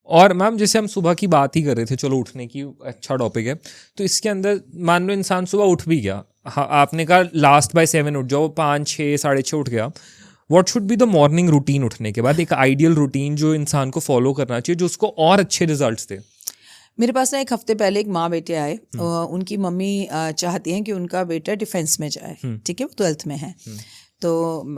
और मैम जैसे हम सुबह की बात ही कर रहे थे, चलो उठने की, अच्छा टॉपिक है, तो इसके अंदर मान लो इंसान सुबह उठ भी गया, हाँ आपने कहा लास्ट बाय 7 उठ जाओ, 5 6 6:30 उठ गया, what should be the morning routine उठने के बाद, एक आइडियल रूटीन जो इंसान को फॉलो करना चाहिए जो उसको और अच्छे रिजल्ट्स दे? मेरे पास ना एक हफ्ते पहले एक माँ बेटे आए, उनकी मम्मी चाहती हैं कि उनका बेटा डिफेंस में जाए, ठीक है, वो 12th में है। तो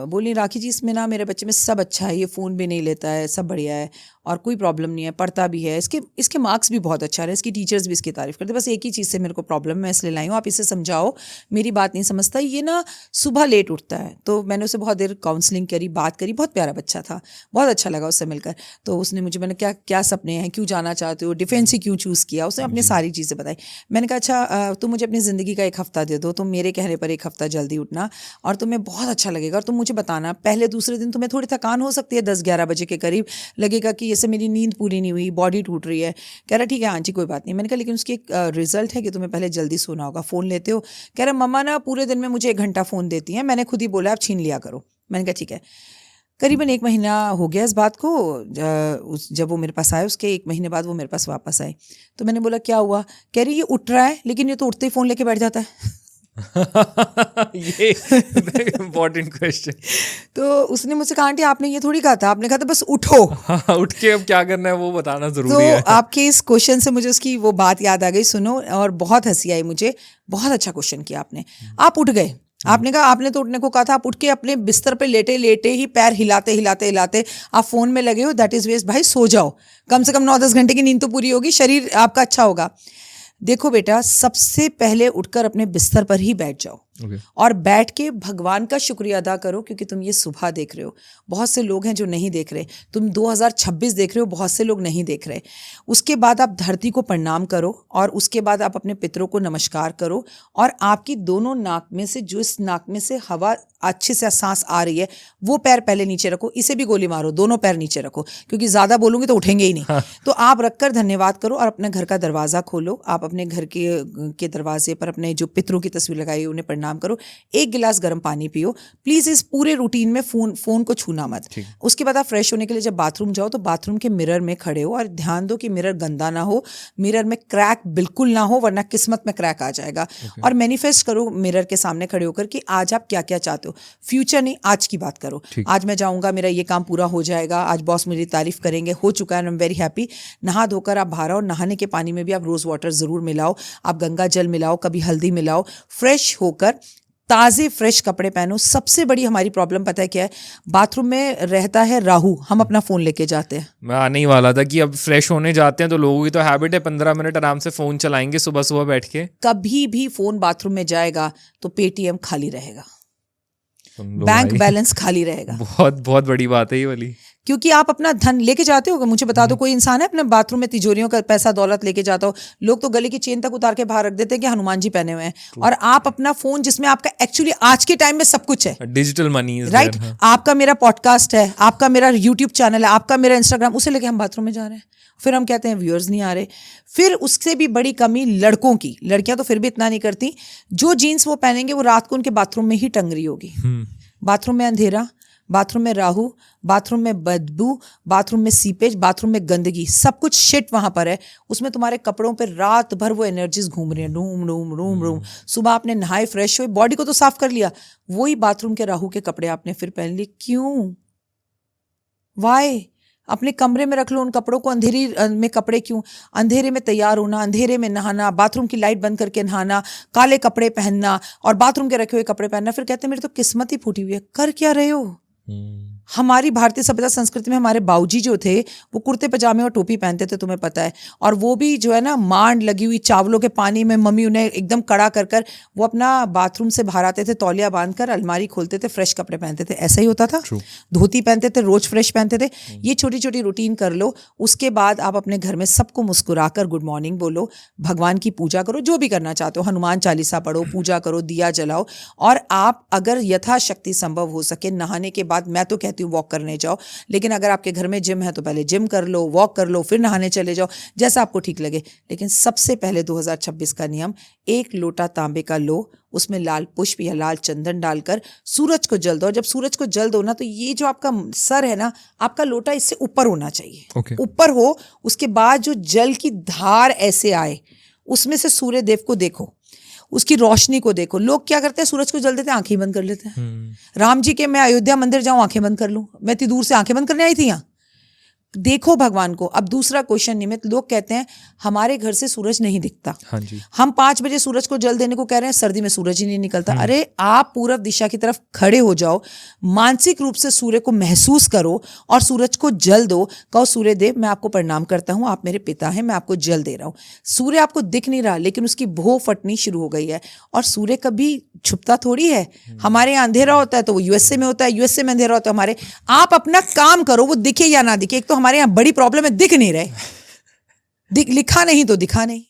बोली राखी जी इसमें ना मेरे बच्चे में सब अच्छा है, ये फ़ोन भी नहीं लेता है, सब बढ़िया है और कोई प्रॉब्लम नहीं है, पढ़ता भी है, इसके मार्क्स भी बहुत अच्छा रहे, इसकी टीचर्स भी इसकी तारीफ़ करते, बस एक ही चीज़ से मेरे को प्रॉब्लम, मैं इसलिए लाई हूँ, आप इसे समझाओ, मेरी बात नहीं समझता, ये ना सुबह लेट उठता है। तो मैंने उसे बहुत देर काउंसलिंग करी, बात करी, बहुत प्यारा बच्चा था, बहुत अच्छा लगा उससे मिलकर। तो उसने मुझे, मैंने क्या क्या सपने हैं, क्यों जाना चाहते हो, डिफेंस ही क्यों चूज़ किया, उसने अपनी सारी चीज़ें बताई। मैंने कहा अच्छा तुम मुझे अपनी ज़िंदगी का एक हफ़्ता दे दो, तुम मेरे कहने पर एक हफ़्ता जल्दी उठना और तुम्हें बहुत अच्छा लगेगा, और तुम मुझे बताना, पहले दूसरे दिन तुम्हें थोड़ी थकान हो सकती है, 10-11 बजे के करीब लगेगा कि जैसे मेरी नींद पूरी नहीं हुई, बॉडी टूट रही है। कह रहा ठीक है आंटी कोई बात नहीं। मैंने कहा लेकिन उसकी एक रिजल्ट है कि तुम्हें पहले जल्दी सोना होगा, फ़ोन लेते हो? कह रहा मम्मा ना पूरे दिन में मुझे 1 घंटा फ़ोन देती हैं, मैंने खुद ही बोला आप छीन लिया करो। मैंने कहा ठीक है। करीबन 1 महीना हो गया इस बात को, जब वो मेरे पास आए उसके 1 महीने बाद वो मेरे पास वापस आए। तो मैंने बोला क्या हुआ? कह रही ये उठ रहा है लेकिन ये तो उठते ही फ़ोन लेके बैठ जाता है। ये इम्पोर्टेंट क्वेश्चन। तो उसने मुझसे कहा आंटी आपने ये थोड़ी कहा था, आपने कहा था बस उठो। हाँ, उठ के अब क्या करना है वो बताना तो जरूरी है। आपके इस क्वेश्चन से मुझे उसकी वो बात याद आ गई, सुनो, और बहुत हंसी आई मुझे। बहुत अच्छा क्वेश्चन किया आपने। आप उठ गए, आपने कहा आपने तो उठने को कहा था, आप उठ के अपने बिस्तर पे लेटे लेटे ही पैर हिलाते हिलाते हिलाते आप फोन में लगे हो, दैट इज वेस्ट। भाई सो जाओ, कम से कम 9-10 घंटे की नींद तो पूरी होगी, शरीर आपका अच्छा होगा। देखो बेटा, सबसे पहले उठकर अपने बिस्तर पर ही बैठ जाओ। और बैठ के भगवान का शुक्रिया अदा करो क्योंकि तुम ये सुबह देख रहे हो। बहुत से लोग हैं जो नहीं देख रहे, तुम 2026 देख रहे हो, बहुत से लोग नहीं देख रहे। उसके बाद आप धरती को प्रणाम करो और उसके बाद आप अपने पितरों को नमस्कार करो, और आपकी दोनों नाक में से, जो इस नाक में से हवा अच्छे से सांस आ रही है, वो पैर पहले नीचे रखो। इसे भी गोली मारो, दोनों पैर नीचे रखो क्योंकि ज़्यादा बोलूँगी तो उठेंगे ही नहीं। तो आप रखकर धन्यवाद करो और अपने घर का दरवाज़ा खोलो। आप अपने घर के दरवाजे पर अपने जो पितरों की तस्वीर लगाई उन्हें प्रणाम करो। 1 गिलास गर्म पानी पियो प्लीज़। इस पूरे रूटीन में फ़ोन को छूना मत। उसके बाद आप फ्रेश होने के लिए जब बाथरूम जाओ तो बाथरूम के मिरर में खड़े हो और ध्यान दो कि मिरर गंदा ना हो, मिरर में क्रैक बिल्कुल ना हो, वरना किस्मत में क्रैक आ जाएगा। और मैनिफेस्ट करो मिरर के सामने खड़े होकर कि आज आप क्या क्या चाहते हो। फ्यूचर नहीं, आज की बात करो। आज मैं जाऊंगा, मेरा ये काम पूरा हो जाएगा, आज बॉस मेरी तारीफ करेंगे, हो चुका है, आई एम वेरी हैप्पी। नहा धोकर आप बाहर आओ, नहाने के पानी में भी आप रोज़ वाटर ज़रूर मिलाओ, आप गंगा जल मिलाओ, कभी हल्दी मिलाओ। फ्रेश होकर ताज़े फ्रेश कपड़े पहनो। सबसे बड़ी हमारी प्रॉब्लम पता है क्या है? बाथरूम में रहता है राहु, हम अपना फ़ोन लेके जाते हैं। मैं आने ही वाला था कि अब फ्रेश होने जाते हैं तो लोगों की तो हैबिट है 15 मिनट आराम से फ़ोन चलाएंगे सुबह सुबह बैठ के। कभी भी फ़ोन बाथरूम में जाएगा तो पेटीएम खाली रहेगा, बैंक बैलेंस खाली रहेगा। बहुत बहुत बड़ी बात है ये वाली, क्योंकि आप अपना धन लेके जाते हो। मुझे बता दो, कोई इंसान है अपने बाथरूम में तिजोरियों का पैसा दौलत लेके जाता हो? लोग तो गले की चेन तक उतार के बाहर रख देते हैं कि हनुमान जी पहने हुए हैं। और आप अपना फोन, जिसमें आपका एक्चुअली आज के टाइम में सब कुछ है, डिजिटल मनी, राइट? आपका मेरा पॉडकास्ट है, आपका मेरा यूट्यूब चैनल है, आपका मेरा इंस्टाग्राम, उसे लेके हम बाथरूम में जा रहे हैं। फिर हम कहते हैं व्यूअर्स नहीं आ रहे। फिर उससे भी बड़ी कमी लड़कों की, लड़कियां तो फिर भी इतना नहीं करती, जो जीन्स वो पहनेंगे वो रात को उनके बाथरूम में ही टंग रही होगी। बाथरूम में अंधेरा, बाथरूम में राहु, बाथरूम में बदबू, बाथरूम में सीपेज, बाथरूम में गंदगी, सब कुछ शिट वहाँ पर है। उसमें तुम्हारे कपड़ों पे रात भर वो एनर्जीज घूम रही हैं, रूम रूम रूम रूम। सुबह आपने नहाए, फ्रेश हुए, बॉडी को तो साफ कर लिया, वही बाथरूम के राहु के कपड़े आपने फिर पहन लिए। क्यों? वाई? अपने कमरे में रख लो उन कपड़ों को। अंधेरी में कपड़े क्यों? अंधेरे में तैयार होना, अंधेरे में नहाना, बाथरूम की लाइट बंद करके नहाना, काले कपड़े पहनना और बाथरूम के रखे हुए कपड़े पहनना, फिर कहते हैं मेरी तो किस्मत ही फूटी हुई है। कर क्या रहे हो? हमारी भारतीय सभ्यता संस्कृति में हमारे बाऊजी जो थे वो कुर्ते पजामे और टोपी पहनते थे, तुम्हें पता है। और वो भी जो है ना, मांड लगी हुई चावलों के पानी में मम्मी उन्हें एकदम कड़ा कर कर वो अपना बाथरूम से बाहर आते थे, तौलिया बांधकर अलमारी खोलते थे, फ्रेश कपड़े पहनते थे। ऐसा ही होता था। धोती पहनते थे, रोज फ्रेश पहनते थे। ये छोटी छोटी रूटीन कर लो। उसके बाद आप अपने घर में सबको मुस्कुराकर गुड मॉर्निंग बोलो, भगवान की पूजा करो, जो भी करना चाहते हो, हनुमान चालीसा पढ़ो, पूजा करो, दिया जलाओ। और आप अगर यथाशक्ति संभव हो सके नहाने के बाद, मैं तो कहती बोलती हूँ वॉक करने जाओ, लेकिन अगर आपके घर में जिम है तो पहले जिम कर लो, वॉक कर लो, फिर नहाने चले जाओ, जैसा आपको ठीक लगे। लेकिन सबसे पहले 2026 का नियम, 1 लोटा तांबे का लो, उसमें लाल पुष्प या लाल चंदन डालकर सूरज को जल दो। और जब सूरज को जल दो ना, तो ये जो आपका सर है ना, आपका लोटा इससे ऊपर होना चाहिए, Okay. ऊपर हो। उसके बाद जो जल की धार ऐसे आए, उसमें से सूर्य देव को देखो, उसकी रोशनी को देखो। लोग क्या करते हैं, सूरज को जल देते हैं, आंखें बंद कर लेते हैं। राम जी के मैं अयोध्या मंदिर जाऊं, आंखें बंद कर लूं? मैं इतनी दूर से आंखें बंद करने आई थी यहाँ? देखो भगवान को। अब दूसरा क्वेश्चन निमित्त, लोग कहते हैं हमारे घर से सूरज नहीं दिखता। हाँ जी। हम 5 बजे सूरज को जल देने को कह रहे हैं, सर्दी में सूरज ही नहीं निकलता। अरे आप पूरब दिशा की तरफ खड़े हो जाओ, मानसिक रूप से सूर्य को महसूस करो और सूरज को जल दो। कहो सूर्य देव मैं आपको प्रणाम करता हूँ, आप मेरे पिता हैं, मैं आपको जल दे रहा हूँ। सूर्य आपको दिख नहीं रहा, लेकिन उसकी भो फटनी शुरू हो गई है। और सूर्य कभी छुपता थोड़ी है। हमारे यहाँ अंधेरा होता है तो वो यूएसए में होता है, यूएसए में अंधेरा होता है हमारे। आप अपना काम करो, वो दिखे या ना दिखे। एक तो हमारे यहाँ बड़ी प्रॉब्लम है, दिख नहीं रहे। लिखा नहीं तो दिखा नहीं।